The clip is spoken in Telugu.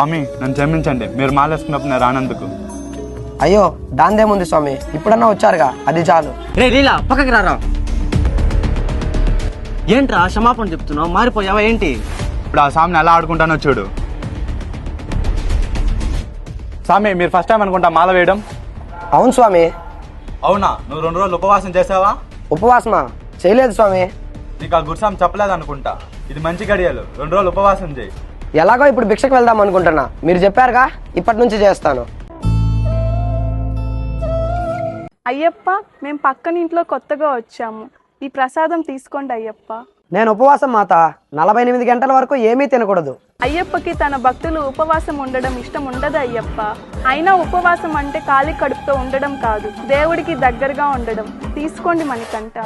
స్వామి నన్ను క్షమించండి, మీరు మాలేసుకున్నప్పుడు నేను రానందుకు. అయ్యో దాందేముంది స్వామి, ఇప్పుడన్నా వచ్చారుగా అది చాలు. రే లీలా పక్కకి రారా. ఏంట్రా క్షమాపణ చెప్తున్నావు, మారిపోయావా ఏంటి? ఇప్పుడు ఆ స్వామిని ఎలా ఆడుకుంటానో చూడు. స్వామి మీరు ఫస్ట్ టైం అనుకుంటా మాల వేయడం. అవును స్వామి. అవునా, నువ్వు 2 రోజులు ఉపవాసం చేసావా? ఉపవాసమా? చేయలేదు స్వామి. నీకు ఆ గురుస్వామి చెప్పలేదు అనుకుంటా. ఇది మంచి గడియలు, 2 రోజులు ఉపవాసం చేయి. ఎలాగో ఇప్పుడు భిక్షకు వెళ్దాం అనుకుంటున్నా, మీరు చెప్పారుగా ఇప్పటి నుంచి చేస్తాను. అయ్యప్ప, మేము పక్కన ఇంట్లో కొత్తగా వచ్చాము, ఈ ప్రసాదం తీసుకోండి అయ్యప్ప. నేను ఉపవాసం మాత, 48 గంటల వరకు ఏమీ తినకూడదు. అయ్యప్పకి తన భక్తులు ఉపవాసం ఉండడం ఇష్టం ఉండదు అయ్యప్ప. అయినా ఉపవాసం అంటే ఖాళీ కడుపుతో ఉండడం కాదు, దేవుడికి దగ్గరగా ఉండడం. తీసుకోండి మణికంఠ.